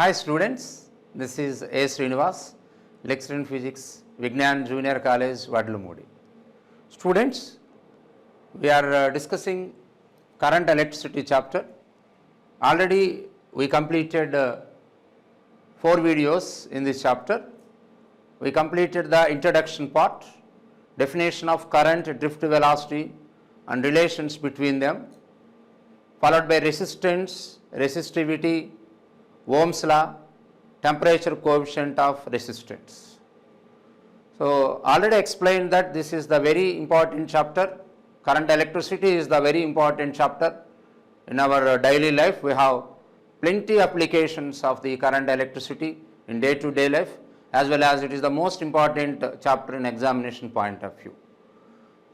Hi students, this is A. Srinivas, lecturer in physics, Vignan Junior College, Vadlumudi. Students, we are discussing current electricity chapter. Already we completed 4 videos in this chapter. We completed the introduction part, definition of current, drift velocity and relations between them, followed by resistance, resistivity, Ohm's law, temperature coefficient of resistance. So already explained that this is the very important chapter. Current electricity is the very important chapter in our daily life. We have plenty applications of the current electricity in day-to-day life, as well as it is the most important chapter in examination point of view.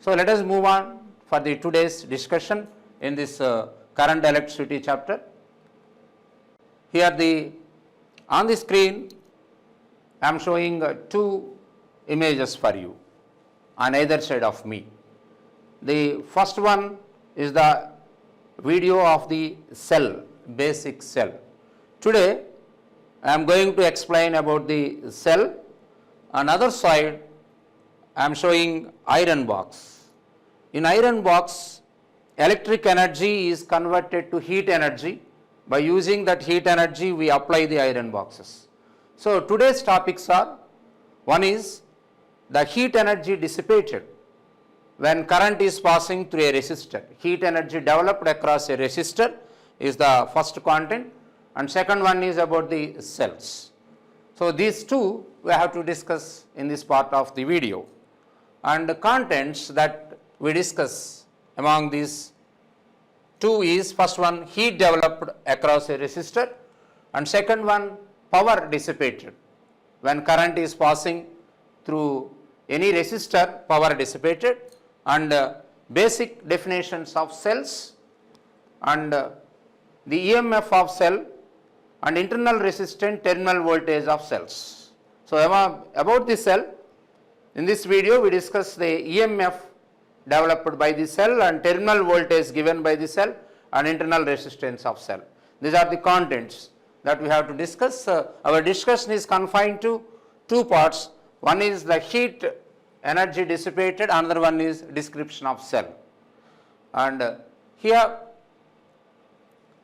So let us move on for the today's discussion in this current electricity chapter. Here on the screen I am showing 2 images for you on either side of me. The first one is the video of the cell, basic cell. Today I am going to explain about the cell. On other side I am showing iron box. In iron box, electric energy is converted to heat energy. By using that heat energy, we apply the iron boxes. So today's topics are, one is the heat energy dissipated when current is passing through a resistor. Heat energy developed across a resistor is the first content, and second one is about the cells. So these two we have to discuss in this part of the video, and the contents that we discuss among these 2 is, first one, heat developed across a resistor, and second one, power dissipated. When current is passing through any resistor, power dissipated, and basic definitions of cells, and the EMF of cell, and internal resistance terminal voltage of cells. So about the cell, in this video we discuss the EMF developed by the cell and terminal voltage given by the cell and internal resistance of cell. These are the contents that we have to discuss. Our discussion is confined to 2 parts. One is the heat energy dissipated, another one is description of cell. And here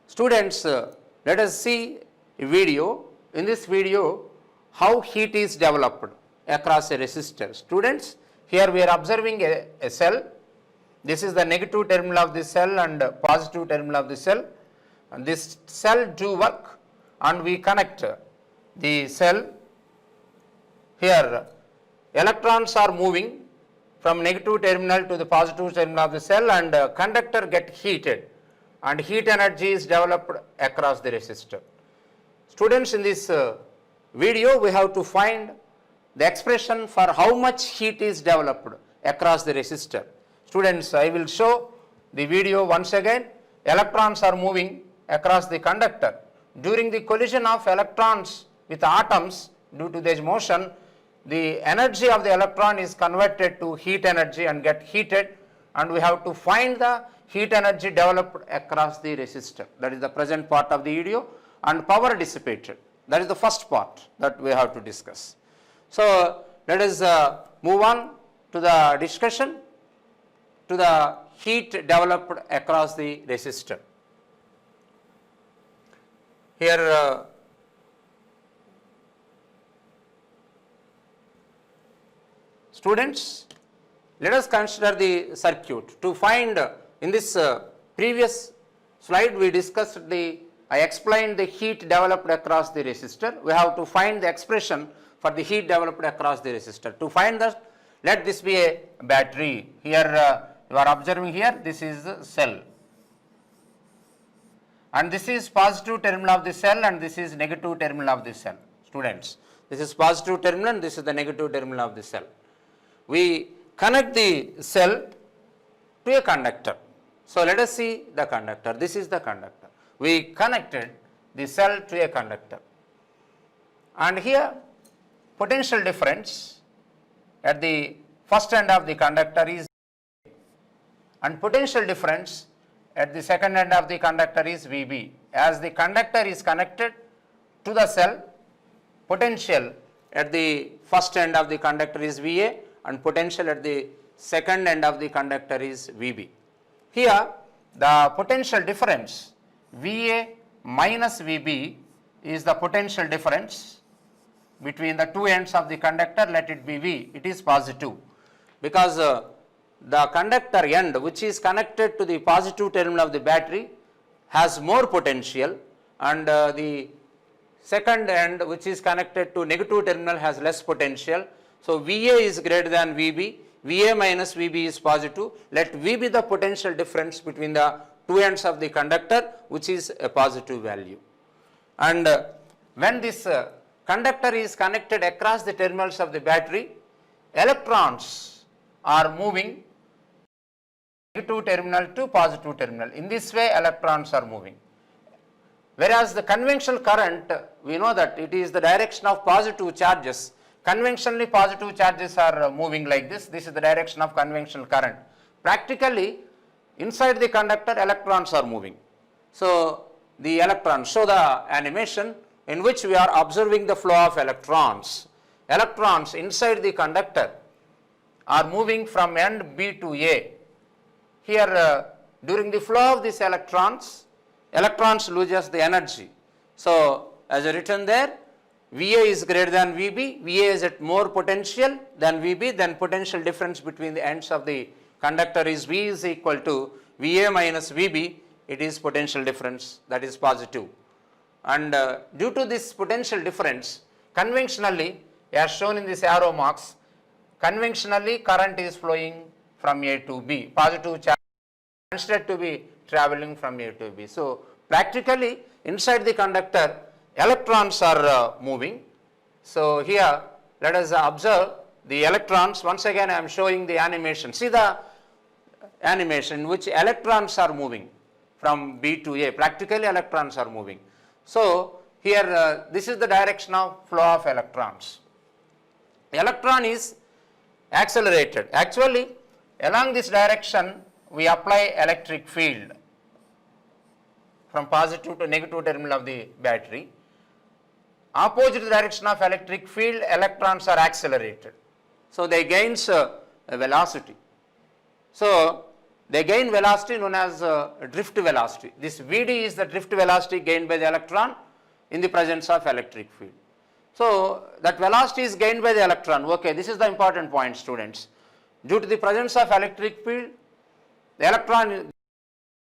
students, let us see a video. In this video, how heat is developed across a resistor. Students, here we are observing a cell. This is the negative terminal of the cell and positive terminal of the cell. And this cell do work, and we connect the cell. Here electrons are moving from negative terminal to the positive terminal of the cell, and conductor get heated, and heat energy is developed across the resistor. Students, in this video we have to find the expression for how much heat is developed across the resistor. Students, I will show the video once again. Electrons are moving across the conductor. During the collision of electrons with atoms, due to this motion, the energy of the electron is converted to heat energy and get heated, and we have to find the heat energy developed across the resistor. That is the present part of the video. And power dissipated. That is the first part that we have to discuss. So let us move on to the discussion to the heat developed across the resistor. Here students, let us consider the circuit. To find in this previous slide we discussed I explained the heat developed across the resistor. We have to find the expression for the heat developed across the resistor. To find that, let this be a battery. Here you are observing here, this is the cell, and this is positive terminal of the cell, and this is negative terminal of the cell. Students, this is positive terminal and this is the negative terminal of the cell. We connect the cell to a conductor. So let us see the conductor. This is the conductor. We connected the cell to a conductor, and here potential difference at the first end of the conductor is, and potential difference at the second end of the conductor is VB. As the conductor is connected to the cell, potential at the first end of the conductor is VA and potential at the second end of the conductor is VB. Here the potential difference VA minus VB is the potential difference between the two ends of the conductor, let it be V, it is positive, because the conductor end which is connected to the positive terminal of the battery has more potential, and the second end which is connected to negative terminal has less potential. So VA is greater than VB, VA minus VB is positive, let V be the potential difference between the two ends of the conductor, which is a positive value. And when this conductor is connected across the terminals of the battery, electrons are moving negative terminal to positive terminal. In this way electrons are moving. Whereas the conventional current, we know that it is the direction of positive charges. Conventionally positive charges are moving like this. This is the direction of conventional current. Practically inside the conductor electrons are moving. So the electrons, so the animation in which we are observing the flow of electrons. Electrons inside the conductor are moving from end B to A. Here during the flow of these electrons loses the energy. So as written there, VA is greater than VB, VA is at more potential than VB, then potential difference between the ends of the conductor is V is equal to VA minus VB, it is potential difference, that is positive. And due to this potential difference, conventionally, as shown in this arrow marks, conventionally current is flowing from A to B, positive charge instead to be traveling from A to B. So practically inside the conductor electrons are moving. So here let us observe the electrons. Once again I am showing the animation. See the animation in which electrons are moving from B to A. Practically electrons are moving. So here this is the direction of flow of electrons. Electron is accelerated. Actually along this direction we apply electric field from positive to negative terminal of the battery. Opposite direction of electric field, electrons are accelerated. So they gain a velocity. So they gain velocity known as drift velocity. This Vd is the drift velocity gained by the electron in the presence of electric field. So that velocity is gained by the electron. Okay, this is the important point, students. Due to the presence of electric field, the electron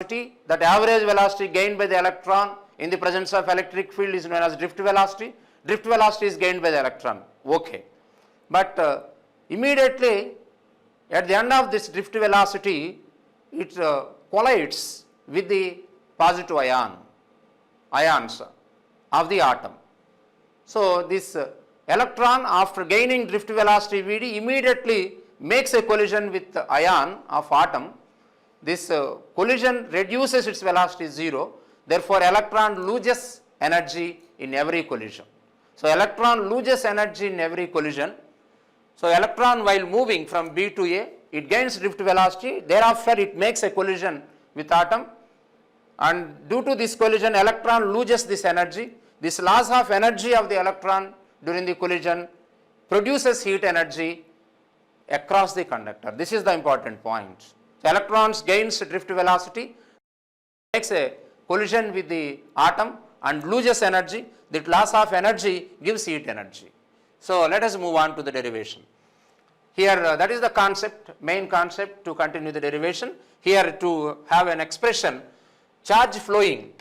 velocity, that average velocity gained by the electron in the presence of electric field is known as drift velocity. Drift velocity is gained by the electron. Okay. But immediately at the end of this drift velocity, it collides with the positive ions of the atom. So this electron, after gaining drift velocity Vd, immediately makes a collision with the ion of atom. This collision reduces its velocity 0. Therefore electron loses energy in every collision. So electron loses energy in every collision. So electron while moving from B to A, it gains drift velocity, thereafter it makes a collision with atom, and due to this collision electron loses this energy. This loss of energy of the electron during the collision produces heat energy across the conductor. This is the important point. So electrons gains drift velocity, makes a collision with the atom and loses energy. That loss of energy gives heat energy. So let us move on to the derivation. Here that is the concept, main concept to continue the derivation. Here to have an expression, charge flowing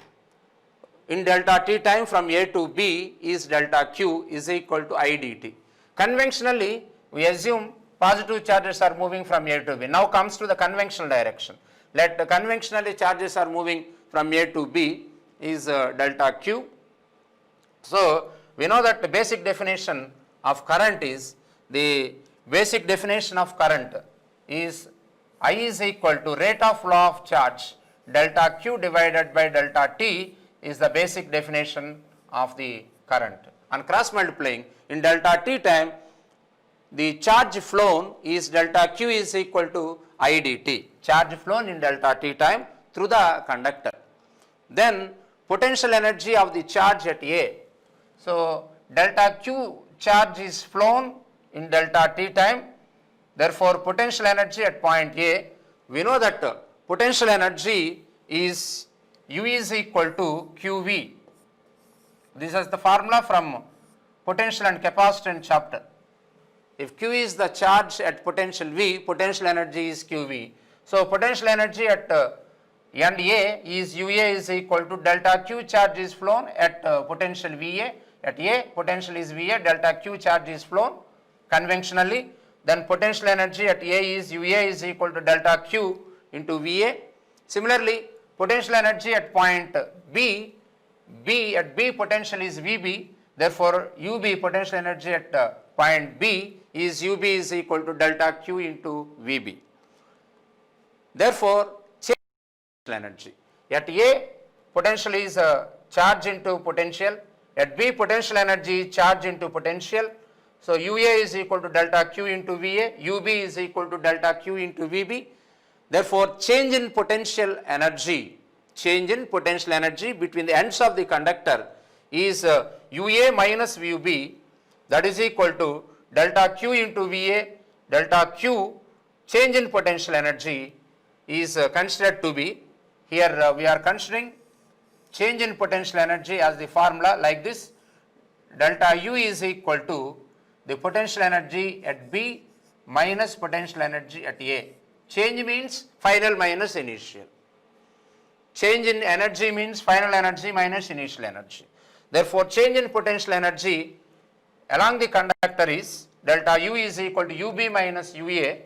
in delta t time from A to B is delta Q is equal to I dt. Conventionally we assume positive charges are moving from A to B. Now comes to the conventional direction. Let the conventionally charges are moving from A to B is delta Q. So we know that the basic definition of current is, the basic definition of current is I is equal to rate of flow of charge delta Q divided by delta T is the basic definition of the current. And cross multiplying in delta T time, the charge flown is delta Q is equal to I dt, charge flown in delta T time through the conductor. Then potential energy of the charge at A So delta Q charge is flown in delta T time. Therefore, potential energy at point A, we know that potential energy is U is equal to QV. This is the formula from potential and capacitance chapter. If Q is the charge at potential V, potential energy is QV. So potential energy at end A is UA is equal to delta Q charge is flown at potential VA. At A, potential is VA, delta Q charge is flown conventionally. Then potential energy at A is UA is equal to delta Q into VA. Similarly, potential energy at point B, at B potential is VB. Therefore, UB potential energy at point B is UB is equal to delta Q into VB. Therefore, change in energy. At A, potential is charge into potential. At B, potential energy is charge into potential. So UA is equal to delta Q into VA, UB is equal to delta Q into VB. Therefore, change in potential energy between the ends of the conductor is UA minus VB, that is equal to delta Q into VA, delta Q change in potential energy is considered to be, here we are considering change in potential energy as the formula like this, delta U is equal to the potential energy at B minus potential energy at A. Change means final minus initial. Change in energy means final energy minus initial energy. Therefore, change in potential energy along the conductor is delta U is equal to UB minus UA.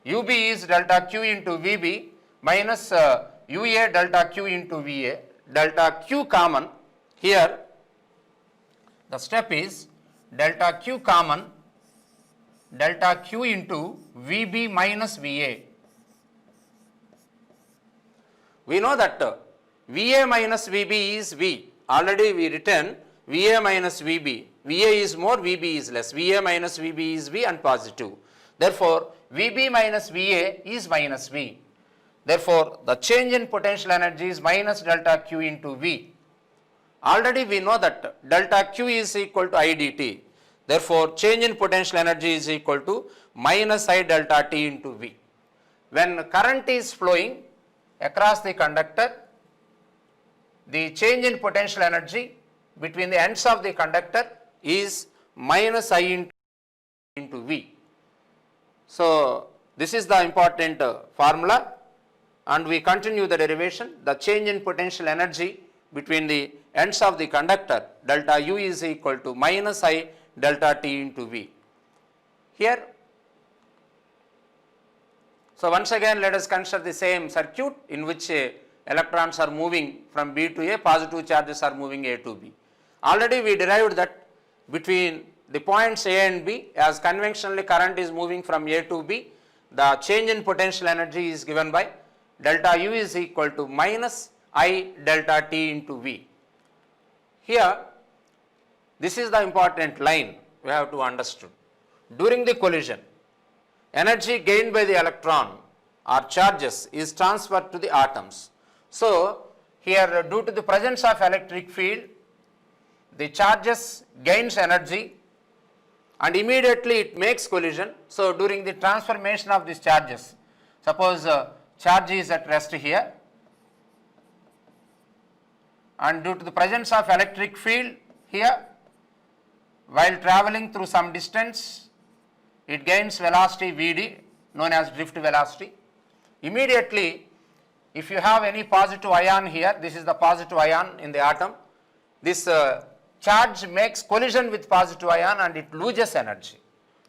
UB is delta Q into VB minus UA delta Q into VA. Delta Q common, here the step is delta Q common, delta Q into VB minus VA. We know that VA minus VB is V. Already we written VA minus VB. VA is more, VB is less. VA minus VB is V and positive. Therefore, VB minus VA is minus V. Therefore, the change in potential energy is minus delta Q into V. Already we know that delta Q is equal to I dt. Therefore, change in potential energy is equal to minus I delta T into V. When current is flowing across the conductor, the change in potential energy between the ends of the conductor is minus I into V. So, this is the important formula, and we continue the derivation. The change in potential energy between the ends of the conductor, delta U is equal to minus I delta T into V. Here, so once again let us consider the same circuit in which electrons are moving from B to A, positive charges are moving A to B. Already we derived that between the points A and B, as conventionally current is moving from A to B, the change in potential energy is given by delta U is equal to minus I delta T into V. Here, this is the important line we have to understood. During the collision, energy gained by the electron or charges is transferred to the atoms. So, here due to the presence of electric field, the charges gains energy and immediately it makes collision. So, during the transformation of these charges, suppose charge is at rest here, and due to the presence of electric field here, while traveling through some distance, it gains velocity Vd, known as drift velocity. Immediately, if you have any positive ion here, this is the positive ion in the atom, this charge makes collision with positive ion and it loses energy.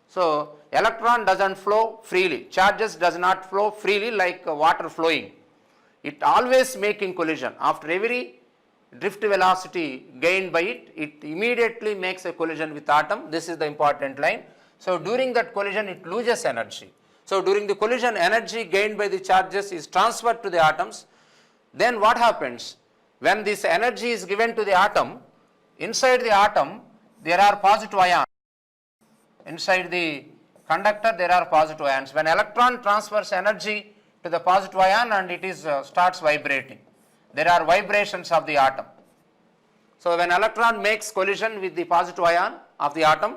So, electron doesn't flow freely, charges does not flow freely like water flowing. It always making collision. After every drift velocity gained by it, it immediately makes a collision with atom. This is the important line. So, during that collision it loses energy. So, during the collision, energy gained by the charges is transferred to the atoms. Then what happens? When this energy is given to the atom, inside the atom there are positive ions. Inside the conductor there are positive ions. When electron transfers energy to the positive ion and it is starts vibrating, there are vibrations of the atom. So when electron makes collision with the positive ion of the atom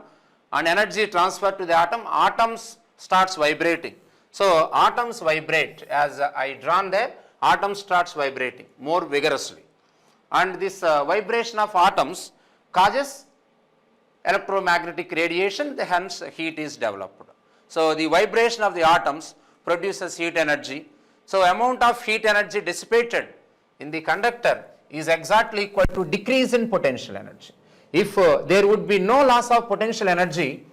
and energy transferred to the atom, atoms starts vibrating. So atoms vibrate, as I drawn there, atom starts vibrating more vigorously. And this vibration of atoms causes electromagnetic radiation, hence heat is developed. So the vibration of the atoms produces heat energy. So amount of heat energy dissipated in the conductor is exactly equal to decrease in potential energy. If there would be no loss of potential energy,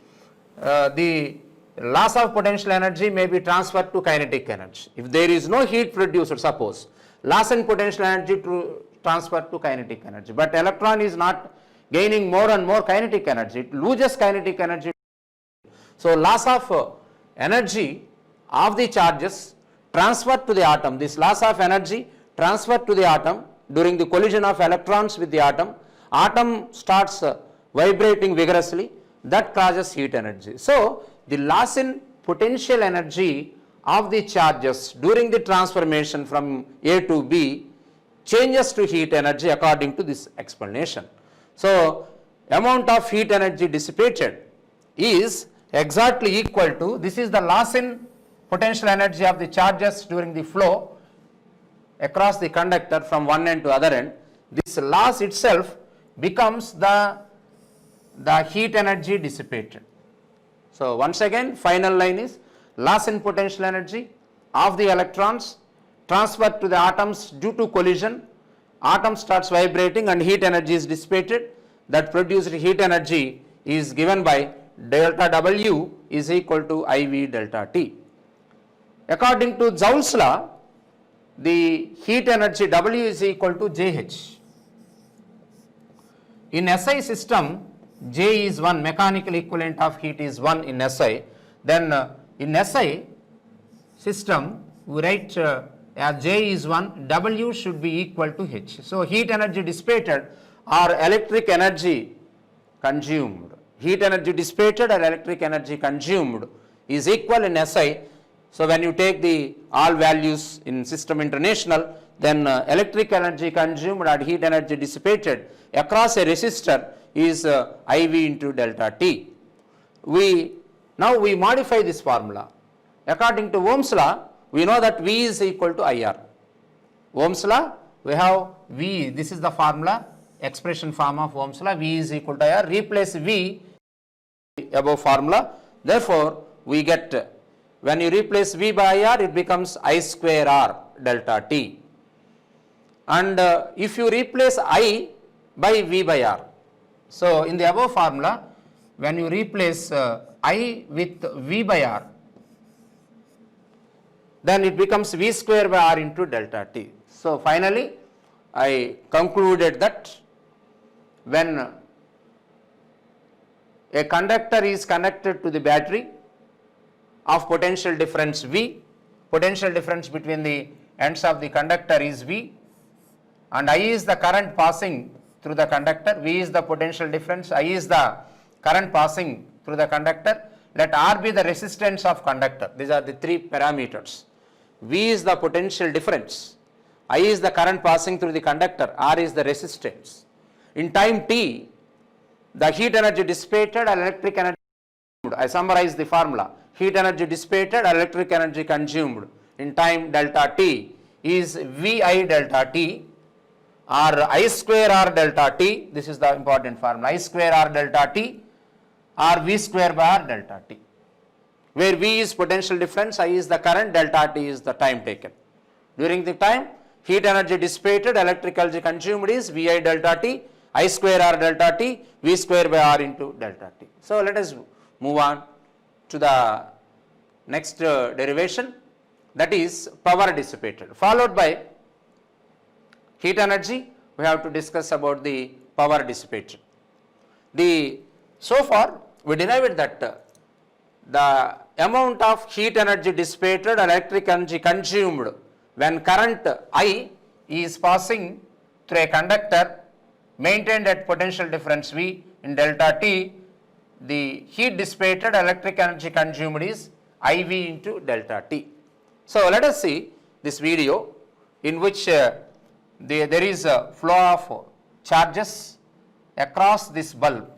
the loss of potential energy may be transferred to kinetic energy. If there is no heat produced, suppose, loss in potential energy to transfer to kinetic energy. But electron is not gaining more and more kinetic energy, it loses kinetic energy. So loss of energy of the charges transferred to the atom, this loss of energy transferred to the atom during the collision of electrons with the atom starts vibrating vigorously, that causes heat energy. So the loss in potential energy of the charges during the transformation from A to B changes to heat energy according to this explanation. So amount of heat energy dissipated is exactly equal to, this is the loss in potential energy of the charges during the flow across the conductor from one end to other end. This loss itself becomes the heat energy dissipated. So once again, final line is loss in potential energy of the electrons transferred to the atoms due to collision, atom starts vibrating and heat energy is dissipated. That produced heat energy is given by delta W is equal to IV delta T. According to Joule's law, the heat energy W is equal to JH. In SI system, J is 1, mechanical equivalent of heat is 1 in SI. Then in SI system, we write as J is 1, W should be equal to H. So heat energy dissipated or electric energy consumed. Heat energy dissipated or electric energy consumed is equal in SI. So when you take the all values in system international, then electric energy consumed or heat energy dissipated across a resistor is IV into delta T. Now we modify this formula. According to Ohm's law, we know that V is equal to IR. Ohm's law, we have V, this is the formula, expression form of Ohm's law, V is equal to IR. Replace V above formula. Therefore, we get, when you replace V by IR, it becomes I square R delta T. And if you replace I by V by R, so in the above formula, when you replace I with V by R, then it becomes V square by R into delta T. So finally, I concluded that when a conductor is connected to the battery of potential difference V, potential difference between the ends of the conductor is V, and I is the current passing through the conductor, V is the potential difference, I is the current passing through the conductor, let R be the resistance of conductor. These are the three parameters. V is the potential difference, I is the current passing through the conductor, R is the resistance. In time T, the heat energy dissipated and electric energy consumed. I summarize the formula. Heat energy dissipated, electric energy consumed in time delta T is VI delta T or I square R delta T. This is the important formula. I square R delta T or V square by R delta T, where V is potential difference, I is the current, delta T is the time taken. During the time, heat energy dissipated, electric energy consumed is VI delta T, I square R delta T, V square by R into delta T. So let us move on to the next derivation, that is power dissipated, followed by heat energy. We have to discuss about the power dissipated. So far we derived that the amount of heat energy dissipated, electric energy consumed when current I is passing through a conductor maintained at potential difference V in delta T, the heat dissipated, electric energy consumed is IV into delta T. So let us see this video in which there is a flow of charges across this bulb,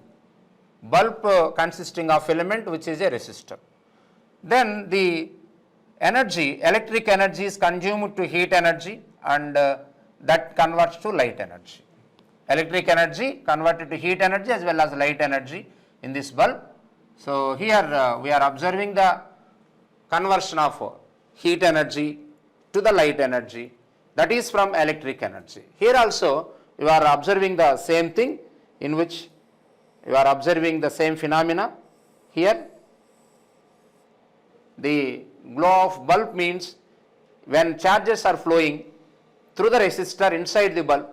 consisting of filament which is a resistor. Then the energy, electric energy is consumed to heat energy, and that converts to light energy. Electric energy converted to heat energy as well as light energy in this bulb. So here we are observing the conversion of heat energy to the light energy, that is from electric energy. Here also you are observing the same thing, in which you are observing the same phenomena. Here the glow of bulb means when charges are flowing through the resistor inside the bulb,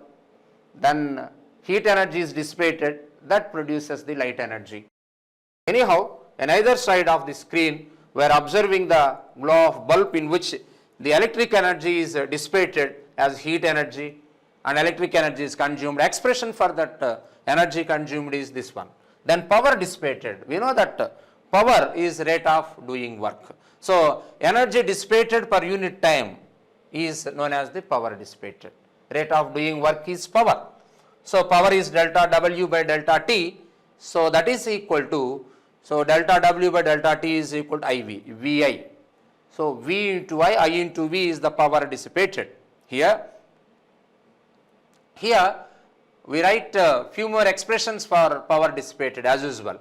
then heat energy is dissipated, that produces the light energy. Anyhow, on either side of the screen we are observing the glow of bulb, in which the electric energy is dissipated as heat energy and electric energy is consumed. Expression for that energy consumed is this one. Then power dissipated. We know that power is rate of doing work. So energy dissipated per unit time is known as the power dissipated. Rate of doing work is power. So power is delta W by delta T. So that is equal to, so delta W by delta T is equal to IV, VI. So V into I into V is the power dissipated. Here we write a few more expressions for power dissipated as usual.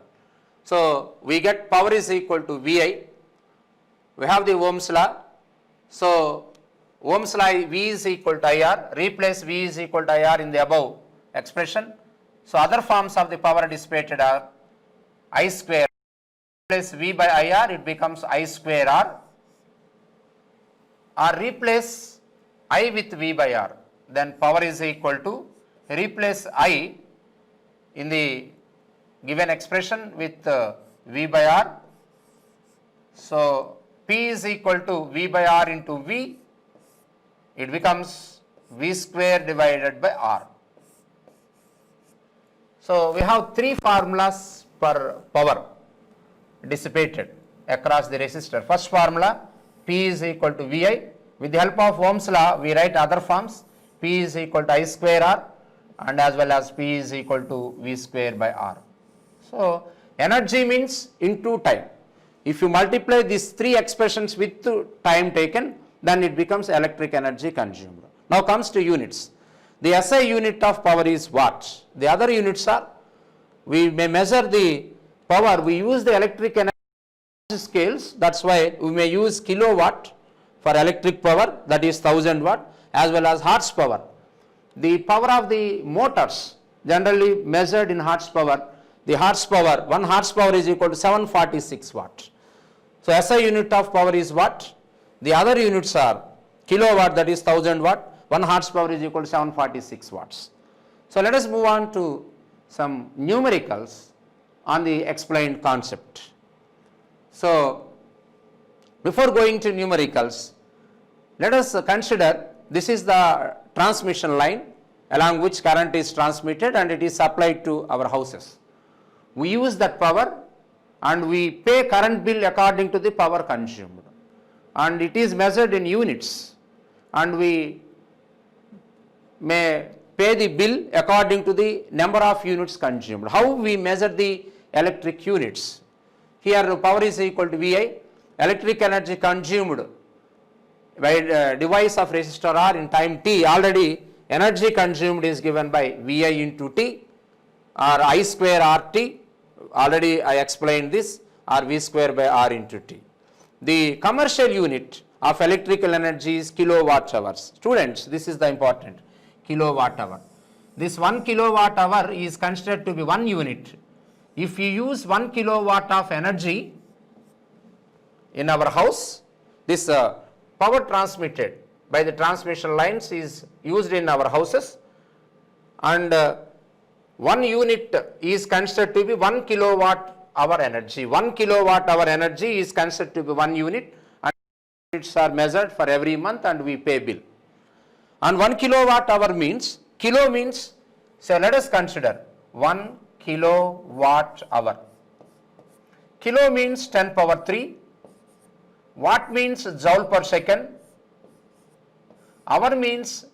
So we get power is equal to VI. We have the Ohm's law. So Ohm's law, V is equal to IR. Replace V is equal to IR in the above expression. So other forms of the power dissipated are I square. Replace V by IR, it becomes I square R. Or replace I with V by R. Then power is equal to, replace I in the given expression with V by R. So P is equal to V by R into V. It becomes V square divided by R. So we have three formulas for power dissipated across the resistor. First formula, P is equal to VI. With the help of Ohm's law, we write other forms. P is equal to I square R, and as well as P is equal to V square by R. So energy means into time. If you multiply these three expressions with time taken, then it becomes electric energy consumed. Now comes to units. The SI unit of power is watt. The other units are, we may measure the power, we use the electric energy scales, that's why we may use kilowatt for electric power, that is 1000 watt, as well as horsepower. The power of the motors generally measured in horsepower, the horsepower, 1 horsepower is equal to 746 watt. So SI unit of power is watt. The other units are kilowatt, that is 1000 watt, 1 horsepower is equal to 746 watts. So let us move on to some numericals on the explained concept. So before going to numericals, let us consider this is the transmission line along which current is transmitted and it is supplied to our houses. We use that power and we pay current bill according to the power consumed, and it is measured in units, and we may pay the bill according to the number of units consumed. How we measure the electric units? Here power is equal to VI, electric energy consumed by device of resistor R in time t. Already energy consumed is given by VI into T, or I square RT, already I explained this, or V square by R into T. The commercial unit of electrical energy is kilowatt hours. Students, this is the important, kilowatt hour. This 1 kilowatt hour is considered to be 1 unit. If you use 1 kilowatt of energy in our house, this power transmitted by the transmission lines is used in our houses, and 1 unit is considered to be 1 kilowatt hour energy. 1 kilowatt hour energy is considered to be 1 unit, and units are measured for every month and we pay bill. And 1 kilowatt hour means, kilo means, so let us consider 1 kilowatt hour. Kilo means 10 power 3, watt means joule per second, hour means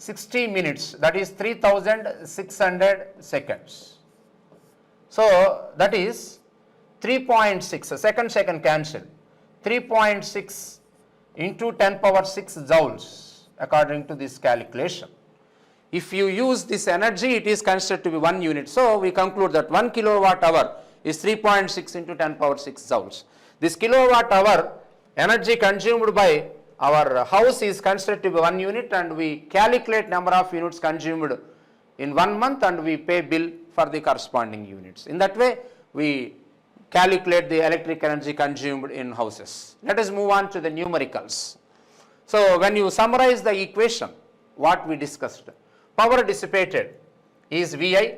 60 minutes, that is 3600 seconds. So that is 3.6, second cancel, 3.6 into 10 power 6 joules according to this calculation. If you use this energy, it is considered to be 1 unit. So we conclude that 1 kilowatt hour is 3.6 into 10 power 6 joules. This kilowatt hour energy consumed by our house is considered to be 1 unit, and we calculate number of units consumed in 1 month and we pay bill for the corresponding units. In that way, we calculate the electric energy consumed in houses. Let us move on to the numericals. So when you summarize the equation, what we discussed, power dissipated is VI.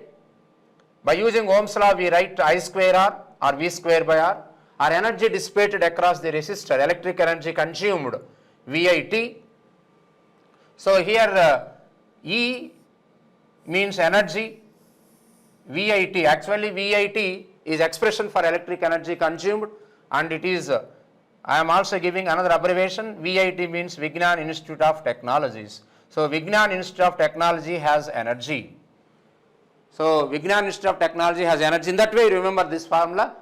By using Ohm's law, we write I square R or V square by R, or energy dissipated across the resistor, electric energy consumed, VIT. So here E means energy, VIT, actually VIT is expression for electric energy consumed, and it is, I am also giving another abbreviation, VIT means Vignan Institute of Technologies. So Vignan Institute of Technology has energy. So Vignan Institute of Technology has energy. In that way, remember this formula,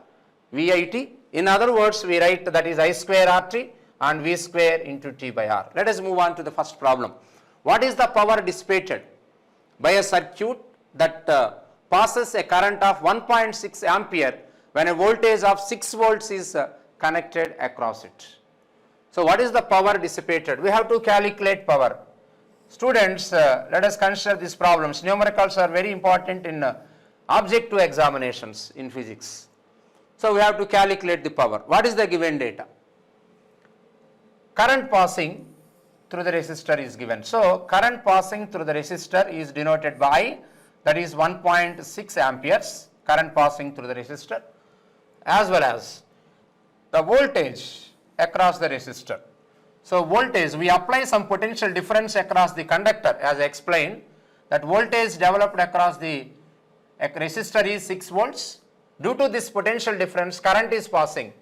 VIT. In other words, we write that is I square RT and V square into T by R. Let us move on to the first problem. What is the power dissipated by a circuit that passes a current of 1.6 ampere when a voltage of 6 volts is connected across it? So what is the power dissipated? We have to calculate power. Students, let us consider these problems. Numericals are very important in objective examinations in physics. So we have to calculate the power. What is the given data? Current passing through the resistor is given. So current passing through the resistor is denoted by I, that is 1.6 amperes current passing through the resistor, as well as the voltage across the resistor. So voltage, we apply some potential difference across the conductor, as I explained, that voltage developed across the resistor is 6 volts. Due to this potential difference, current is passing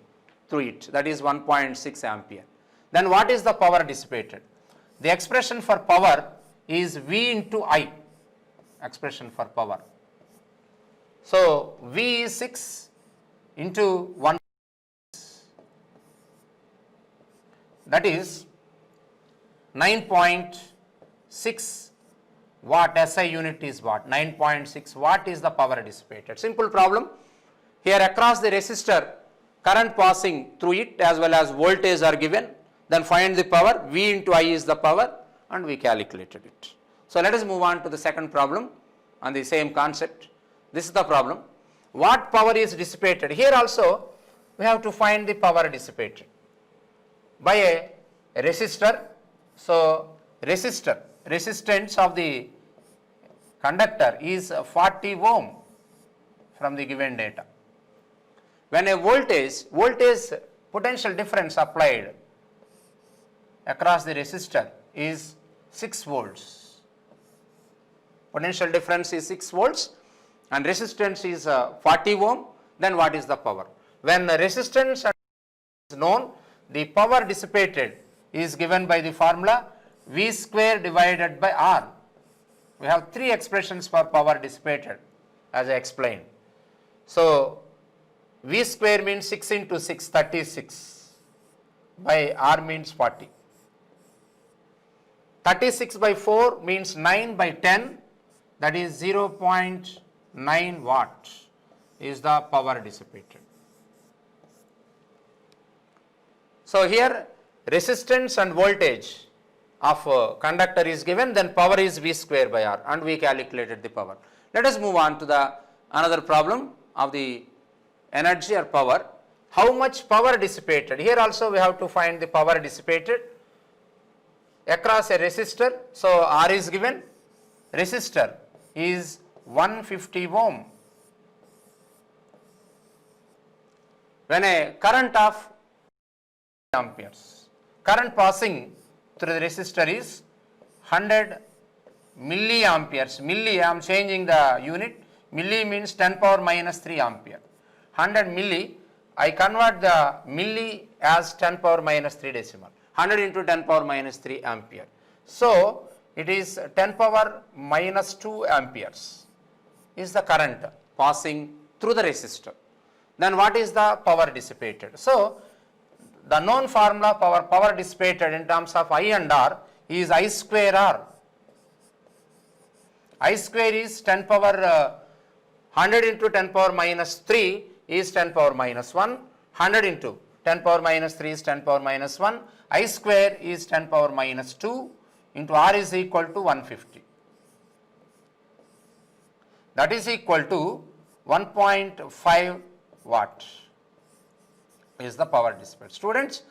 through it, that is 1.6 ampere. Then what is the power dissipated? The expression for power is V into I, expression for power. So V is 6 into 1, that is 9.6 watt. SI unit is watt. 9.6 watt is the power dissipated. Simple problem. Here across the resistor, current passing through it as well as voltage are given. Then find the power. V into I is the power, and we calculated it. So let us move on to the second problem on the same concept. This is the problem. What power is dissipated? Here also we have to find the power dissipated by a resistor. So resistance of the conductor is 40 ohm from the given data. When a voltage potential difference applied across the resistor is 6 volts. Potential difference is 6 volts and resistance is 40 ohm. Then what is the power? When the resistance is known, the power dissipated is given by the formula V square divided by R. We have 3 expressions for power dissipated, as I explained. So V square means 6 into 6, 36 by R means 40. 36 by 4 means 9 by 10, that is 0.9 watt is the power dissipated. So here resistance and voltage of conductor is given, then power is V square by R, and we calculated the power. Let us move on to the another problem of the energy or power. How much power dissipated? Here also we have to find the power dissipated across a resistor. So R is given, resistor is 150 ohm. When a current of amperes, current passing through the resistor is 100 milliamperes. Milli, I am changing the unit. Milli means 10 power minus 3 ampere. 100 milli, I convert the milli as 10 power minus 3 decimal. 100 into 10 power minus 3 ampere. So it is 10 power minus 2 amperes is the current passing through the resistor. Then what is the power dissipated? So the known formula for power dissipated in terms of I and R is I square R. I square is 10 power 100 into 10 power minus 3 is 10 power minus 1. 100 into 10 power minus 3 is 10 power minus 1. I square is 10 power minus 2 into R is equal to 150. That is equal to 1.5 watt is the power dissipated. Students,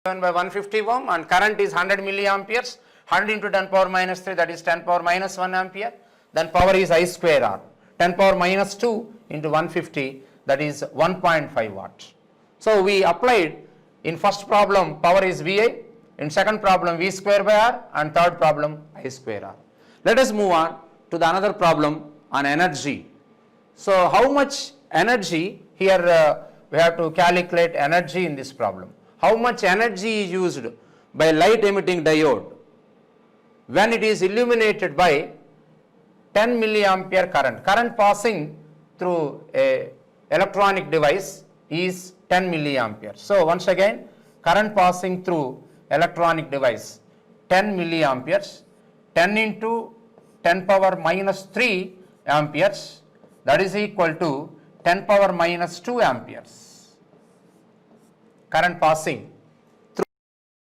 given by 150 ohm and current is 100 milliamperes, 100 into 10 power minus 3, that is 10 power minus 1 ampere, then power is I square R. 10 power minus 2 into 150, that is 1.5 watt. So we applied in first problem power is VI, in second problem V square by R, and third problem I square R. Let us move on to the another problem on energy. So how much energy here we have to calculate energy in this problem. How much energy is used by light emitting diode when it is illuminated by 10 milliampere current. Current passing through a electronic device is 10 milliampere. So once again, current passing through electronic device 10 milliamperes, 10 into 10 power minus 3 amperes, that is equal to 10 power minus 2 amperes. Current passing through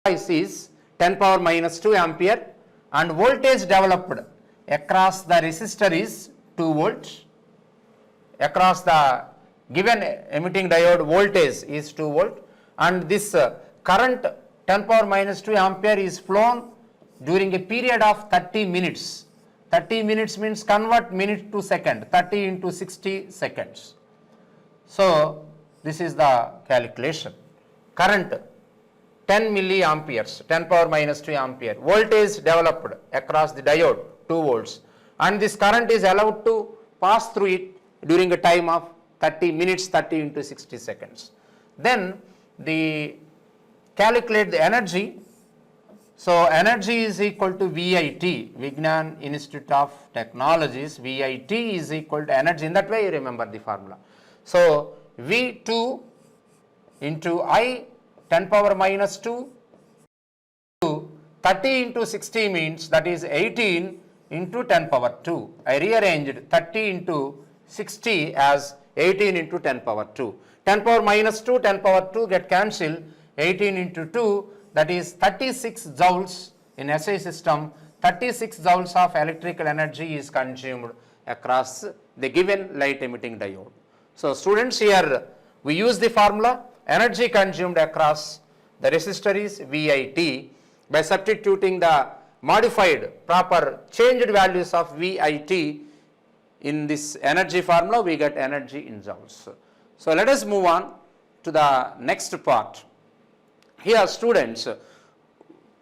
device is 10 power minus 2 ampere, and voltage developed across the resistor is 2 volts. Across the given emitting diode voltage is 2 volt, and this current 10 power minus 2 ampere is flown during a period of 30 minutes. 30 minutes means convert minute to second, 30 into 60 seconds. So this is the calculation. Current 10 milliamperes, 10 power minus 2 ampere, voltage developed across the diode 2 volts, and this current is allowed to pass through it during a time of 30 minutes, 30 into 60 seconds. Then the calculate the energy. So energy is equal to VIT, Vignan Institute of Technologies, VIT is equal to energy. In that way you remember the formula. So V2 into I 10 power minus 2 to 30 into 60 means that is 18 into 10 power 2. I rearranged 30 into 60 as 18 into 10 power 2. 10 power minus 2, 10 power 2 get cancelled, 18 into 2, that is 36 joules in SI system. 36 joules of electrical energy is consumed across the given light emitting diode. So students, here we use the formula energy consumed across the resistor is VIT. By substituting the modified proper changed values of VIT in this energy formula, we get energy in joules. So let us move on to the next part. Here students,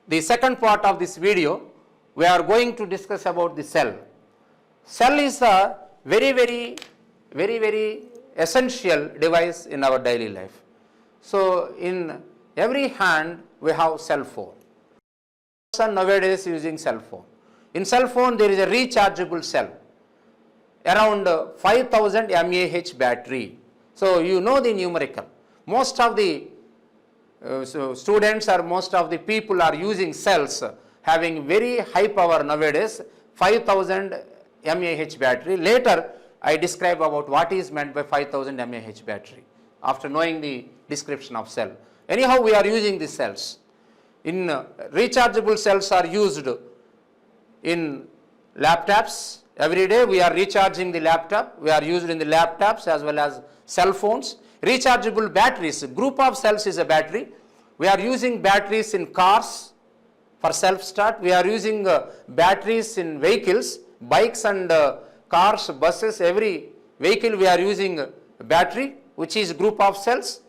the second part of this video, we are going to discuss about the cell. Cell is a very essential device in our daily life. So in every hand we have cell phone. Person nowadays using cell phone. In cell phone there is a rechargeable cell, around 5000 mAh battery. So you know the numerical. Most of the students or most of the people are using cells having very high power nowadays, 5000 mAh battery. Later I describe about what is meant by 5000 mAh battery after knowing the description of cell. Anyhow, we are using these cells. In rechargeable cells are used in laptops. Every day we are recharging the laptop. We are used in the laptops as well as cell phones. Rechargeable batteries, group of cells is a battery. We are using batteries in cars for self-start. We are using batteries in vehicles, bikes and cars, buses, every vehicle we are using a battery which is group of cells.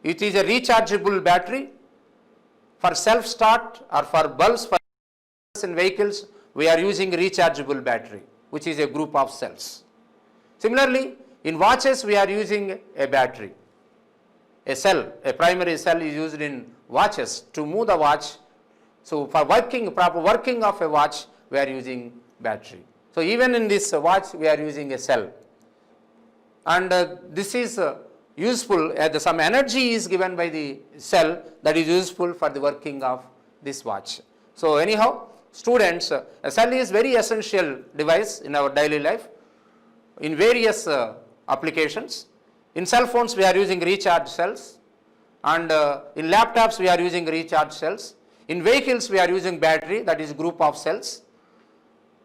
It is a rechargeable battery. For self-start or for bulbs, for in vehicles, we are using rechargeable battery which is a group of cells. Similarly, in watches we are using a battery. A cell, a primary cell is used in watches to move the watch So for proper working of a watch, we are using battery. So even in this watch, we are using a cell. And this is useful, some energy is given by the cell that is useful for the working of this watch. So anyhow, students, a cell is very essential device in our daily life in various applications. In cell phones, we are using recharge cells, and in laptops, we are using recharge cells. In vehicles, we are using battery, that is group of cells,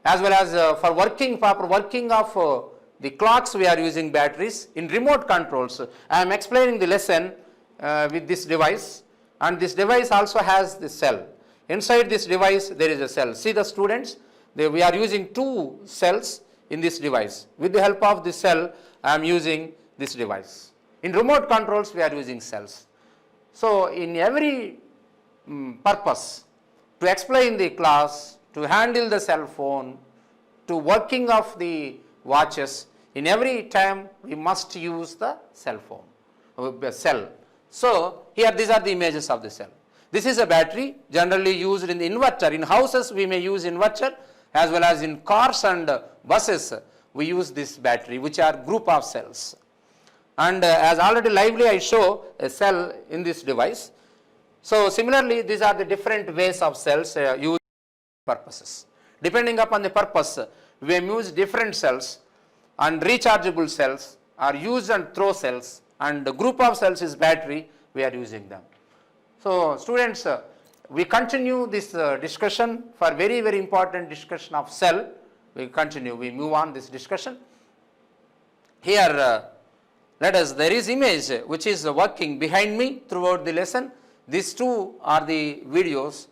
as well as for proper working of the clocks, we are using batteries. In remote controls, I am explaining the lesson with this device, and this device also has the cell. Inside this device, there is a cell. See the students, we are using two cells in this device. With the help of this cell, I am using this device. In remote controls, we are using cells. So in every purpose, to explain the class, to handle the cell phone, to working of the watches, in every time we must use the cell phone, cell. So here these are the images of the cell. This is a battery generally used in the inverter. In houses we may use inverter, as well as in cars and buses we use this battery, which are group of cells. And as already lively I show a cell in this device. So similarly, these are the different ways of cells used for purposes. Depending upon the purpose, we may use different cells, and rechargeable cells are used and throw cells, and the group of cells is battery, we are using them. So students, we continue this discussion for very, very important discussion of cell. We continue, we move on this discussion. Here, there is image which is working behind me throughout the lesson. These two are the videos,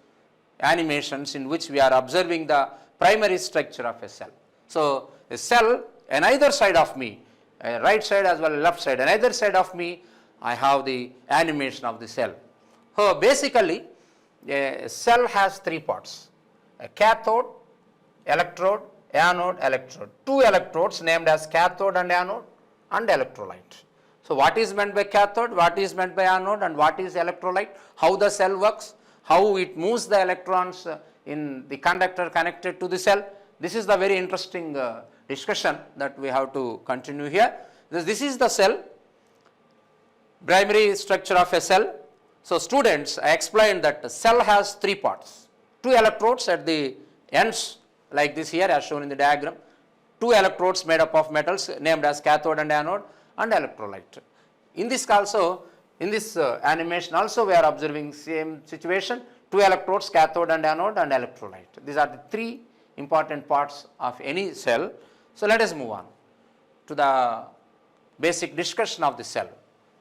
animations in which we are observing the primary structure of a cell. So a cell on either side of me, right side as well as left side, on either side of me, I have the animation of the cell. So basically, a cell has three parts: a cathode, electrode, anode, electrode. Two electrodes named as cathode and anode, and electrolyte. So what is meant by cathode, what is meant by anode, and what is electrolyte, how the cell works, how it moves the electrons in the conductor connected to the cell. This is the very interesting discussion that we have to continue here. This is the cell, primary structure of a cell. So students, I explained that the cell has three parts: two electrodes at the ends, like this here as shown in the diagram, two electrodes made up of metals named as cathode and anode, and electrolyte. In this also, in this animation also we are observing same situation: two electrodes, cathode and anode, and electrolyte. These are the three important parts of any cell. So let us move on to the basic discussion of the cell.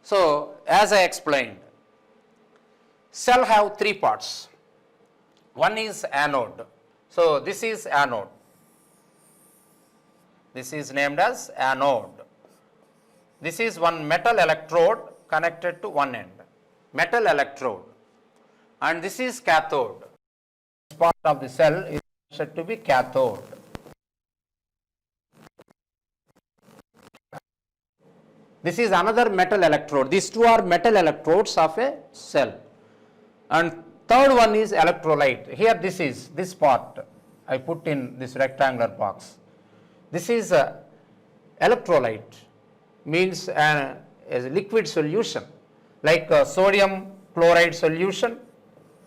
So as I explained, cell have three parts. One is anode. So this is anode. This is named as anode. This is one metal electrode connected to one end, metal electrode. And this is cathode. This part of the cell is said to be cathode. This is another metal electrode. These two are metal electrodes of a cell. And third one is electrolyte. Here this part I put in this rectangular box. This is electrolyte, means a liquid solution, like sodium chloride solution.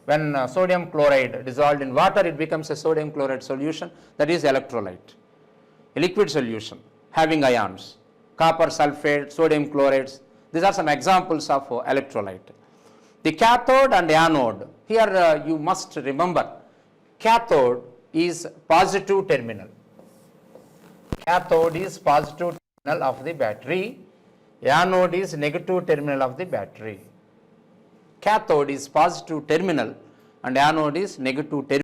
When sodium chloride dissolved in water, it becomes a sodium chloride solution, that is electrolyte. A liquid solution having ions, copper sulfate, sodium chlorides. These are some examples of electrolyte. The cathode and anode, here you must remember, cathode is positive terminal. Cathode is positive terminal of the battery, anode is negative terminal of the battery. Cathode is positive terminal and anode is negative terminal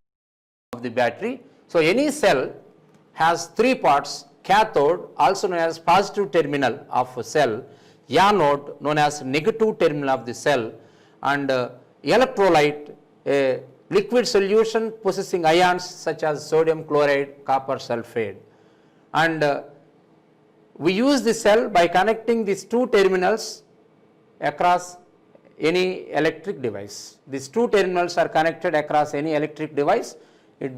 of the battery. So any cell has three parts: cathode, also known as positive terminal of a cell, anode known as negative terminal of the cell, and electrolyte, a liquid solution possessing ions such as sodium chloride, copper sulfate. And we use the cell by connecting these two terminals across any electric device. These two terminals are connected across any electric device, it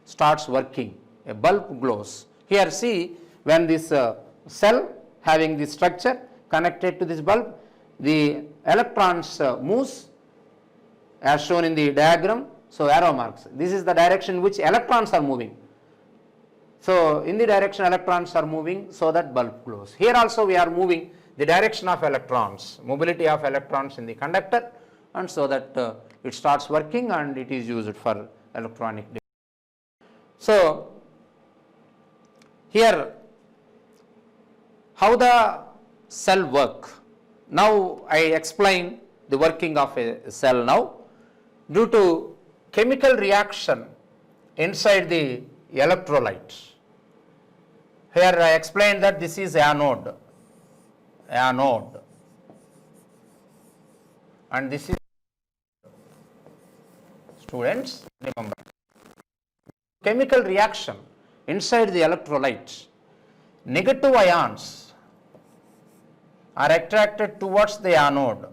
starts working, a bulb glows. Here see, when this cell having this structure connected to this bulb, the electrons moves as shown in the diagram. So arrow marks, this is the direction which electrons are moving. So in the direction electrons are moving, so that bulb glows. Here also we are moving the direction of electrons, mobility of electrons in the conductor, and so that it starts working and it is used for electronic device. So here how the cell work. Now I explain the working of a cell now. Due to chemical reaction inside the electrolyte, here I explained that this is anode, and this is, students, remember, chemical reaction inside the electrolyte, negative ions are attracted towards the anode,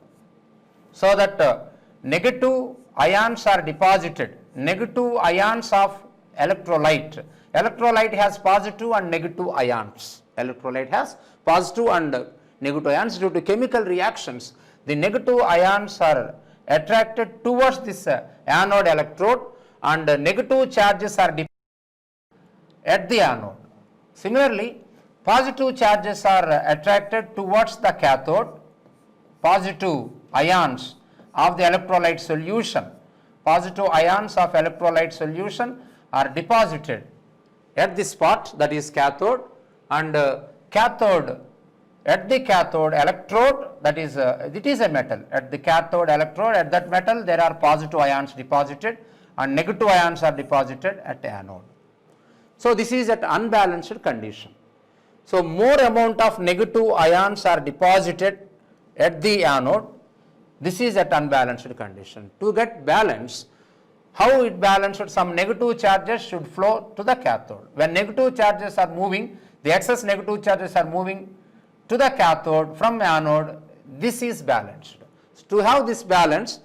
so that negative ions are deposited, negative ions of electrolyte. Electrolyte has positive and negative ions. Electrolyte has positive and negative ions. Due to chemical reactions, the negative ions are attracted towards this anode electrode, and negative charges are deposited at the anode. Similarly, positive charges are attracted towards the cathode. Positive ions of the electrolyte solution, positive ions of electrolyte solution are deposited at the spot, that is cathode, and cathode, at the cathode electrode, that is it is a metal, at the cathode electrode, at that metal there are positive ions deposited and negative ions are deposited at anode. So this is at unbalanced condition. So more amount of negative ions are deposited at the anode. This is at unbalanced condition. To get balance, how it balanced? Some negative charges should flow to the cathode. When negative charges are moving, the excess negative charges are moving to the cathode from anode, this is balanced. To have this balance,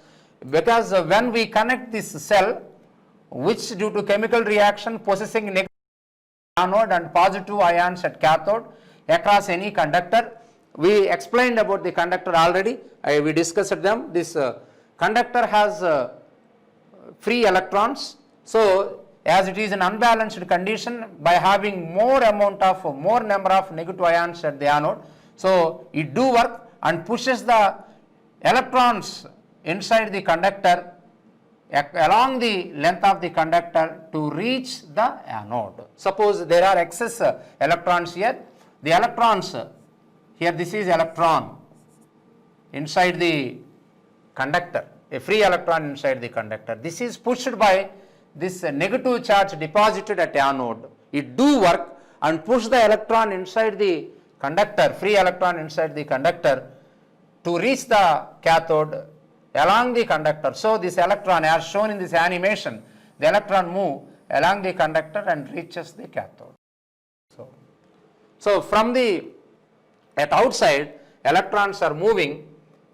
because when we connect this cell, which due to chemical reaction possessing negative anode and positive ions at cathode across any conductor, we explained about the conductor already, we discussed them. This conductor has free electrons. So as it is an unbalanced condition, by having more number of negative ions at the anode, so it do work and pushes the electrons inside the conductor along the length of the conductor to reach the anode. Suppose there are excess electrons here, the electrons here, this is electron inside the conductor, a free electron inside the conductor. This is pushed by this negative charge deposited at anode. It do work and push the electron inside the conductor, free electron inside the conductor, to reach the cathode along the conductor. So this electron, as shown in this animation, the electron move along the conductor and reaches the cathode. So from the at outside, electrons are moving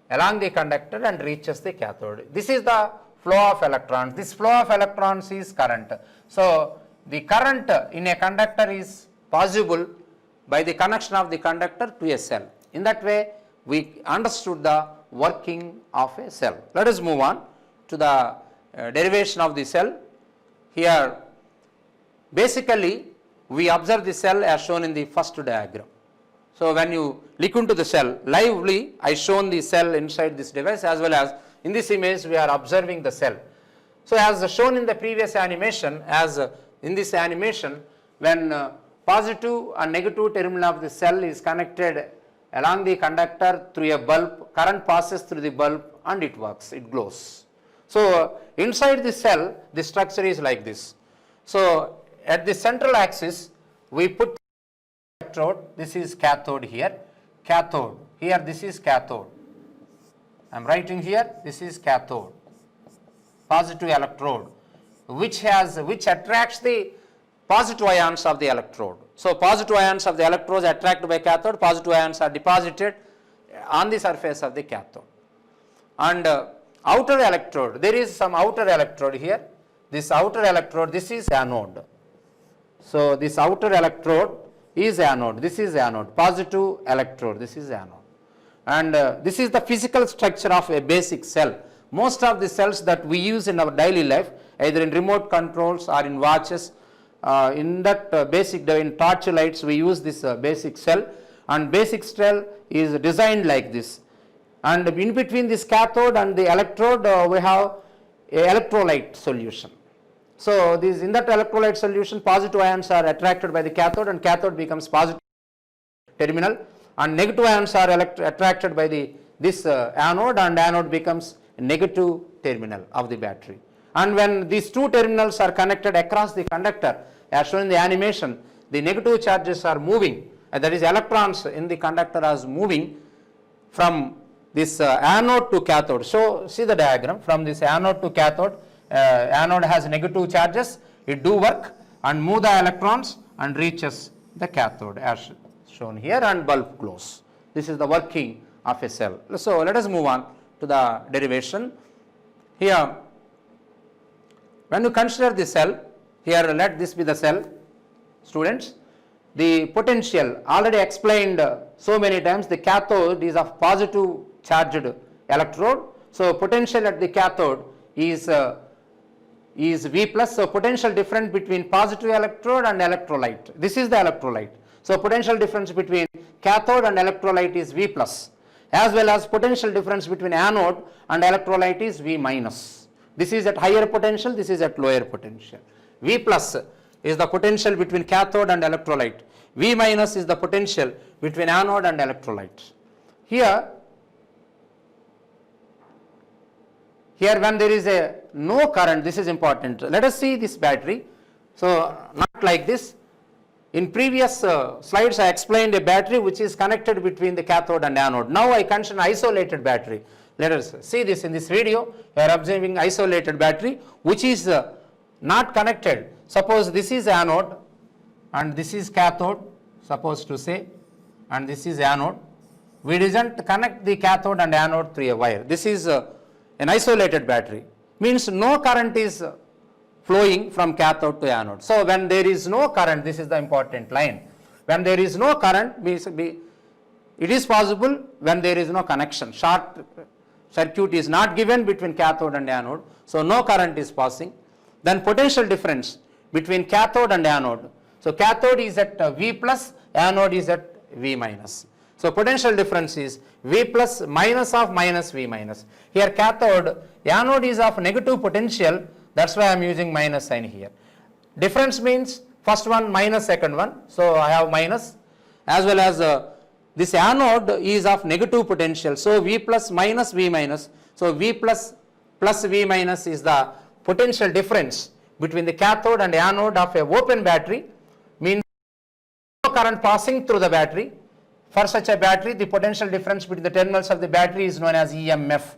along the conductor and reaches the cathode. This is the flow of electrons. This flow of electrons is current. So the current in a conductor is possible by the connection of the conductor to a cell. In that way, we understood the working of a cell. Let us move on to the derivation of the cell. Here, basically, we observe the cell as shown in the first diagram. So when you look into the cell, lively, I shown the cell inside this device, as well as in this image we are observing the cell. So as shown in the previous animation, in this animation, when positive and negative terminal of the cell is connected along the conductor through a bulb, current passes through the bulb and it works, it glows. So inside the cell, the structure is like this. So at the central axis, we put electrode, this is cathode here, cathode, here this is cathode. I am writing here, this is cathode, positive electrode, which attracts the positive ions of the electrode. So positive ions of the electrodes attracted by cathode, positive ions are deposited on the surface of the cathode. and outer electrode, there is some outer electrode here. This outer electrode, this is anode. So this outer electrode is anode, this is anode, positive electrode, this is anode. And this is the physical structure of a basic cell. Most of the cells that we use in our daily life, either in remote controls or in watches, in that in torch lights, we use this basic cell, and basic cell is designed like this. And in between this cathode and the electrode, we have a electrolyte solution. So this, in that electrolyte solution, positive ions are attracted by the cathode, and cathode becomes positive terminal, and negative ions are attracted by this anode, and anode becomes negative terminal of the battery. And when these two terminals are connected across the conductor, as shown in the animation, the negative charges are moving, that is electrons in the conductor are moving from this anode to cathode. So see the diagram, from this anode to cathode, anode has negative charges, it do work and move the electrons and reaches the cathode as shown here, and bulb glows. This is the working of a cell. So let us move on to the derivation. Here, when you consider the cell, here let this be the cell, students. The potential already explained so many times, the cathode is of positive charged electrode. So potential at the cathode is V plus. So potential difference between positive electrode and electrolyte. This is the electrolyte. So potential difference between cathode and electrolyte is V plus, as well as potential difference between anode and electrolyte is V minus. This is at higher potential, this is at lower potential. V plus is the potential between cathode and electrolyte. V minus is the potential between anode and electrolyte. Here when there is a no current, this is important. Let us see this battery. So not like this. In previous slides I explained a battery which is connected between the cathode and anode. Now I consider isolated battery. Let us see this in this video. You are observing isolated battery which is not connected. Suppose this is anode and this is cathode, suppose to say, and this is anode. We didn't connect the cathode and anode through a wire. This is an isolated battery, means no current is flowing from cathode to anode. So when there is no current, this is the important line. When there is no current, it is possible when there is no connection. Short circuit is not given between cathode and anode, so no current is passing. Then potential difference between cathode and anode. So cathode is at V plus, anode is at V minus. So potential difference is V plus minus of minus V minus. Here cathode, anode is of negative potential, that's why I am using minus sign here. Difference means first one minus second one, so I have minus, as well as this anode is of negative potential, so V plus minus V minus. So V plus plus V minus is the potential difference between the cathode and anode of a open battery, means no current passing through the battery. For such a battery, the potential difference between the terminals of the battery is known as EMF.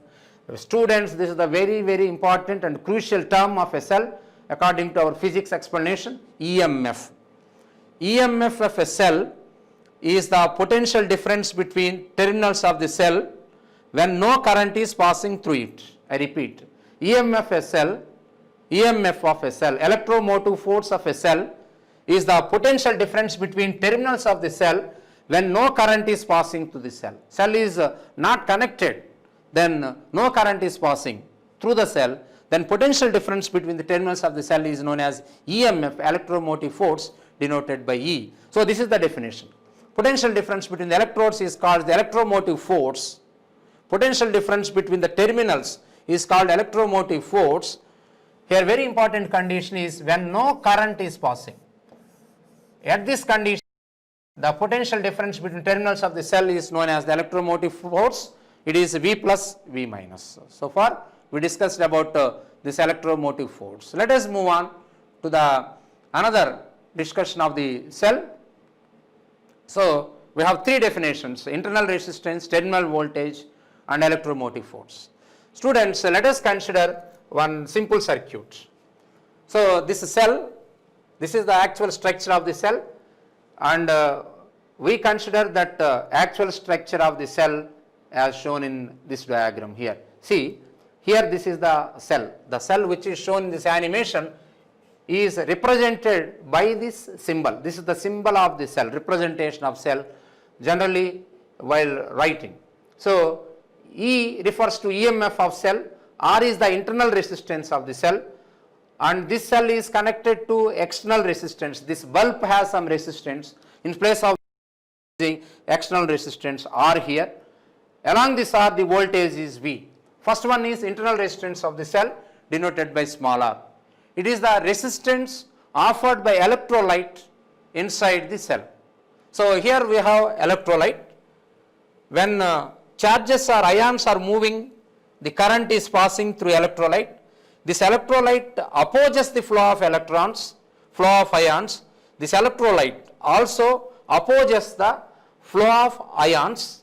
Students, this is the very, very important and crucial term of a cell according to our physics explanation, EMF. EMF of a cell is the potential difference between terminals of the cell when no current is passing through it. I repeat, EMF of a cell, electromotive force of a cell, is the potential difference between terminals of the cell when no current is passing through the cell. Cell is not connected, then no current is passing through the cell, then potential difference between the terminals of the cell is known as EMF, electromotive force, denoted by E. So this is the definition. Potential difference between the electrodes is called the electromotive force. Potential difference between the terminals is called electromotive force. Here very important condition is when no current is passing. At this condition, the potential difference between terminals of the cell is known as the electromotive force. It is V plus V minus. So far we discussed about this electromotive force. Let us move on to the another discussion of the cell. So we have three definitions: internal resistance, terminal voltage, and electromotive force. Students, let us consider one simple circuit. So this cell, this is the actual structure of the cell, and we consider that actual structure of the cell as shown in this diagram here. See, here this is the cell. The cell which is shown in this animation is represented by this symbol. This is the symbol of the cell, representation of cell generally while writing. So, E refers to EMF of cell, R is the internal resistance of the cell, and this cell is connected to external resistance. This bulb has some resistance. In place of using external resistance R here, along this R the voltage is V. First one is internal resistance of the cell denoted by small r. It is the resistance offered by electrolyte inside the cell. So, here we have electrolyte. When charges or ions are moving, the current is passing through electrolyte. This electrolyte opposes the flow of electrons, flow of ions. This electrolyte also opposes the flow of ions.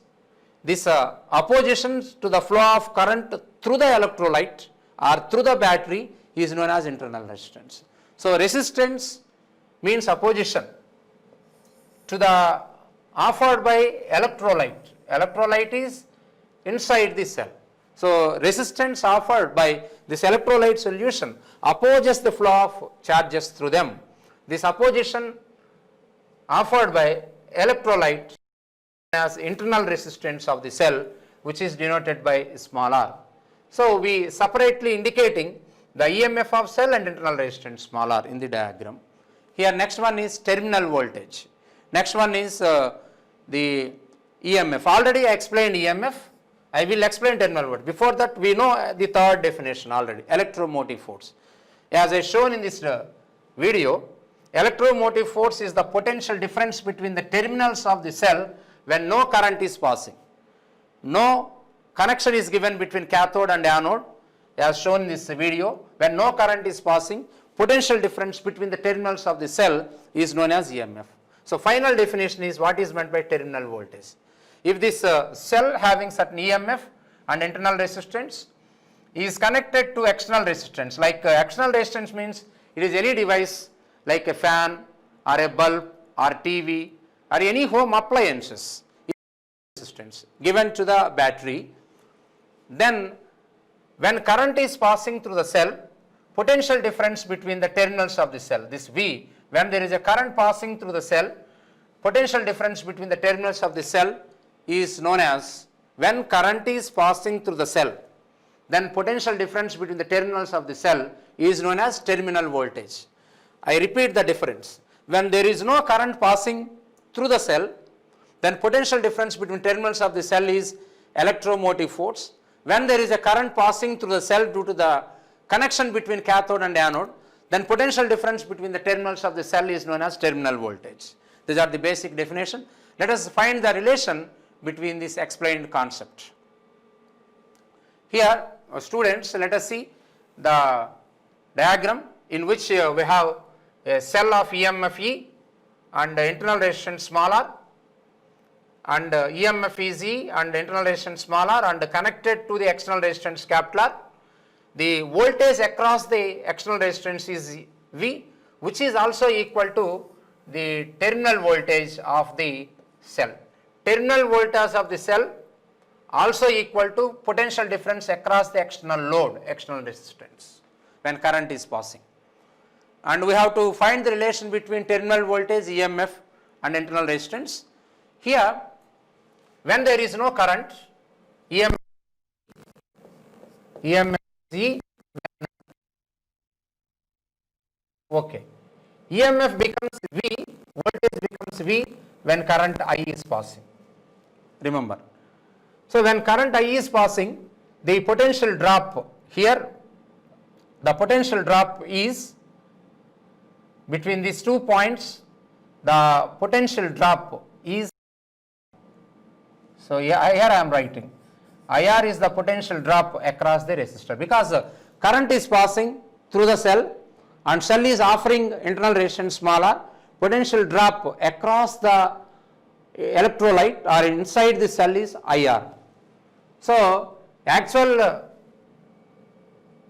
This opposition to the flow of current through the electrolyte or through the battery is known as internal resistance. So, resistance means opposition to the offered by electrolyte. Electrolyte is inside the cell. So, resistance offered by this electrolyte solution opposes the flow of charges through them. This opposition offered by electrolyte as internal resistance of the cell, which is denoted by small r. So, we separately indicating the EMF of cell and internal resistance small r in the diagram. Here next one is terminal voltage. Next one is the EMF. Already I explained EMF. I will explain terminal voltage. Before that, we know the third definition already, electromotive force. As I shown in this video, electromotive force is the potential difference between the terminals of the cell when no current is passing. No connection is given between cathode and anode, as shown in this video. When no current is passing, potential difference between the terminals of the cell is known as EMF. So, final definition is what is meant by terminal voltage. If this cell having certain EMF and internal resistance is connected to external resistance, like external resistance means it is any device like a fan or a bulb or TV or any home appliances resistance given to the battery, then when current is passing through the cell, potential difference between the terminals of the cell, this V, when there is a current passing through the cell, potential difference between the terminals of the cell is known as, when current is passing through the cell, then potential difference between the terminals of the cell is known as terminal voltage. I repeat the difference. When there is no current passing through the cell, then potential difference between terminals of the cell is electromotive force. When there is a current passing through the cell due to the connection between cathode and anode, then potential difference between the terminals of the cell is known as terminal voltage. These are the basic definition. Let us find the relation between this explained concept. Here, students, let us see the diagram in which we have a cell of EMF E and internal resistance small r, and EMF is E and internal resistance small r, and connected to the external resistance capital R. The voltage across the external resistance is V, which is also equal to the terminal voltage of the cell. Terminal voltage of the cell also equal to potential difference across the external load, external resistance, when current is passing. And we have to find the relation between terminal voltage, EMF and internal resistance. Here, when there is no current, EMF E, okay. EMF becomes V, voltage becomes V when current I is passing. Remember. So, when current I is passing, the potential drop here, the potential drop is between these 2 points, the potential drop is, so here I am writing, IR is the potential drop across the resistor, because current is passing through the cell and cell is offering internal resistance small r, potential drop across the electrolyte or inside the cell is IR. So, actual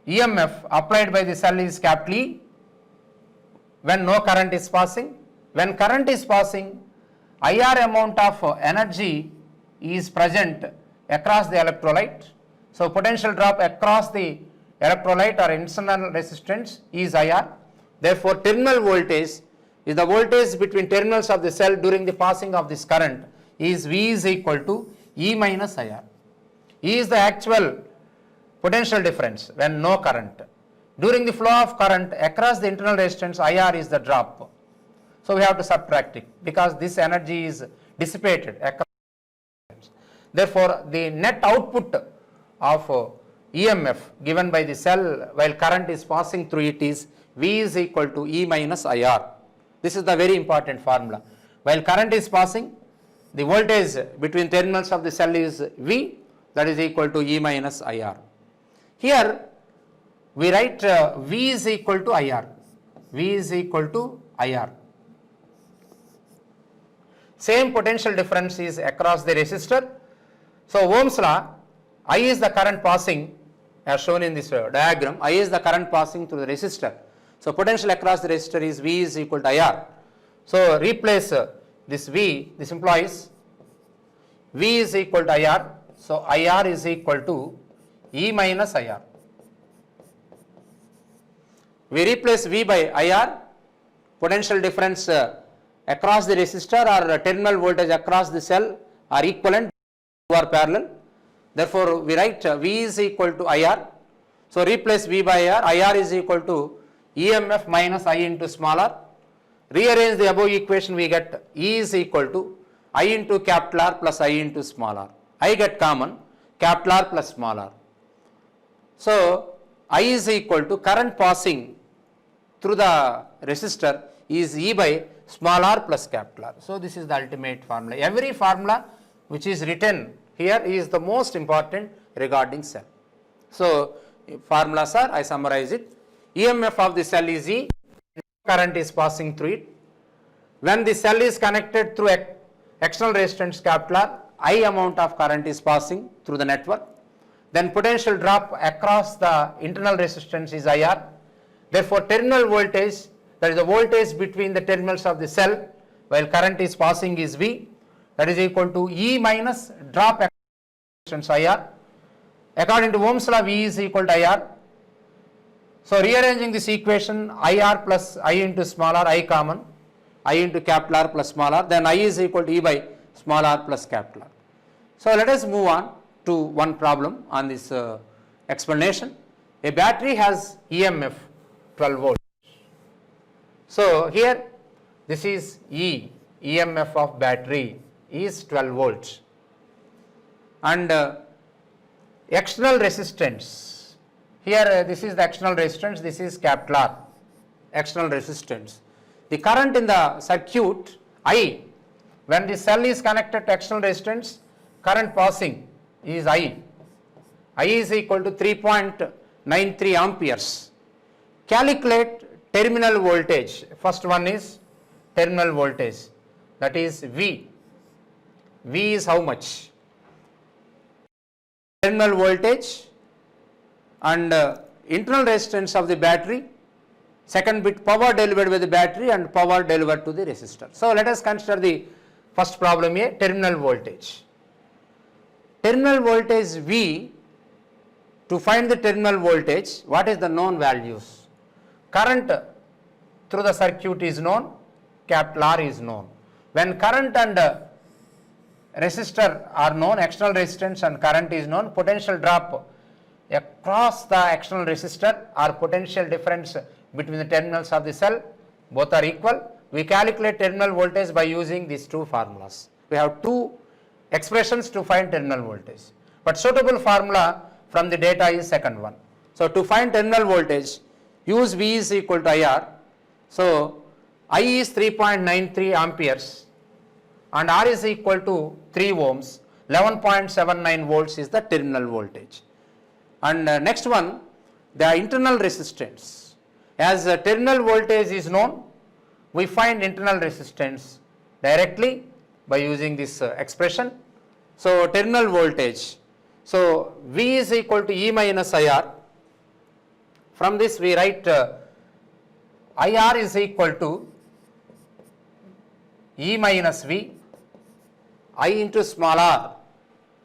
EMF applied by the cell is capital E when no current is passing. When current is passing, IR amount of energy is present across the electrolyte. So potential drop across the electrolyte or internal resistance is IR. Therefore, terminal voltage is the voltage between terminals of the cell during the passing of this current is V is equal to E minus IR. E is the actual potential difference when no current. During the flow of current across the internal resistance, IR is the drop. So we have to subtract it because this energy is dissipated across. Therefore, the net output of EMF given by the cell while current is passing through it is V is equal to E minus IR. This is the very important formula. While current is passing, the voltage between terminals of the cell is V, that is equal to E minus IR. Here we write V is equal to IR. V is equal to IR. Same potential difference is across the resistor. So Ohm's law, I is the current passing as shown in this diagram. I is the current passing through the resistor. So potential across the resistor is V is equal to IR. So replace this V, this implies V is equal to IR. So IR is equal to E minus IR. We replace V by IR, potential difference across the resistor or terminal voltage across the cell are equivalent or parallel. Therefore, we write V is equal to IR. So replace V by IR. IR is equal to EMF minus I into small r. Rearrange the above equation, we get E is equal to I into capital R plus I into small r. I get common, capital R plus small r. So I is equal to current passing through the resistor is E by small r plus capital R. So this is the ultimate formula. Every formula which is written here is the most important regarding cell. So formulas are, I summarize it. EMF of the cell is E, current is passing through it. When the cell is connected through external resistance capital R, I amount of current is passing through the network. Then potential drop across the internal resistance is IR. Therefore, terminal voltage, that is the voltage between the terminals of the cell while current is passing is V, that is equal to E minus drop across resistance IR. According to Ohm's law, V is equal to IR. So rearranging this equation, IR plus I into small r, I common, I into capital R plus small r, then I is equal to E by small r plus capital R. So let us move on to one problem on this explanation. A battery has EMF 12 volts. So here this is E, EMF of battery is 12 volts. And external resistance, here this is the external resistance, this is capital R, external resistance. The current in the circuit I, when the cell is connected to external resistance, current passing is I. I is equal to 3.93 amperes. Calculate terminal voltage. First one is terminal voltage, that is V. V is how much? Terminal voltage and internal resistance of the battery, second bit power delivered by the battery and power delivered to the resistor. So let us consider the first problem here, terminal voltage. Terminal voltage V, to find the terminal voltage, what is the known values? Current through the circuit is known, capital R is known. When current and resistor are known, external resistance and current is known, potential drop across the external resistor or potential difference between the terminals of the cell, both are equal. We calculate terminal voltage by using these two formulas. We have two expressions to find terminal voltage, but suitable formula from the data is second one. So to find terminal voltage, use V is equal to IR. So I is 3.93 amperes and R is equal to 3 ohms, 11.79 volts is the terminal voltage. And next one, the internal resistance. As terminal voltage is known, we find internal resistance directly by using this expression. So terminal voltage, so V is equal to E minus IR. From this we write IR is equal to E minus V, I into small r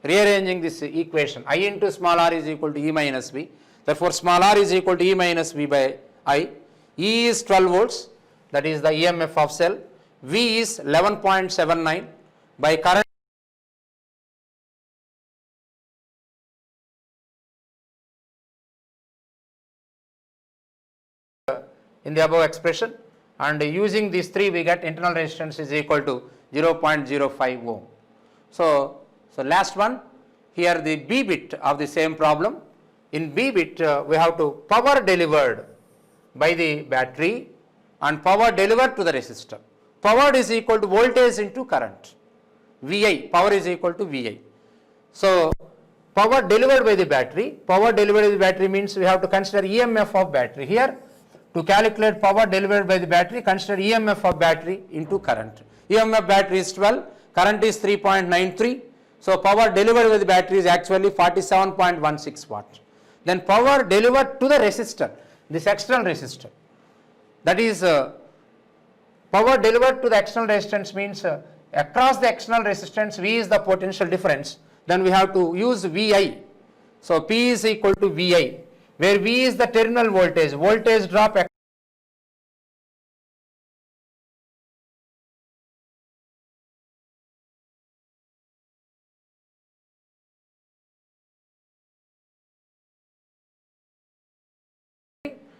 rearranging this equation, I into small r is equal to E minus V. Therefore, small r is equal to E minus V by I. E is 12 volts, that is the EMF of cell. V is 11.79 by current in the above expression, and using these three we get internal resistance is equal to 0.05 ohm. So last one, here the B bit of the same problem. In B bit we have to power delivered by the battery and power delivered to the resistor. Power is equal to voltage into current. VI, power is equal to VI. So power delivered by the battery means we have to consider EMF of battery. Here, to calculate power delivered by the battery, consider EMF of battery into current. EMF battery is 12, current is 3.93. So power delivered by the battery is actually 47.16 watt. Then power delivered to the resistor, this external resistor, that is power delivered to the external resistance means across the external resistance V is the potential difference. Then we have to use VI. So P is equal to VI, where V is the terminal voltage, voltage drop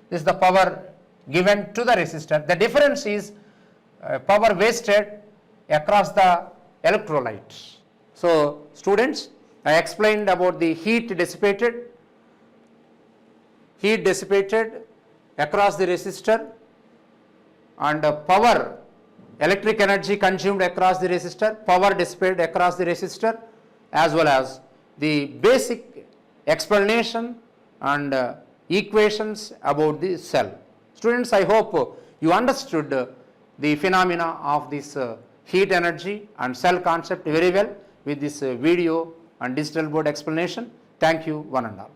this is the power given to the resistor. The difference is power wasted across the electrolyte. So students, I explained about the heat dissipated across the resistor, and power, electric energy consumed across the resistor, power dissipated across the resistor, as well as the basic explanation and equations about the cell. Students, I hope you understood the phenomena of this heat energy and cell concept very well with this video and digital board explanation. Thank you one and all.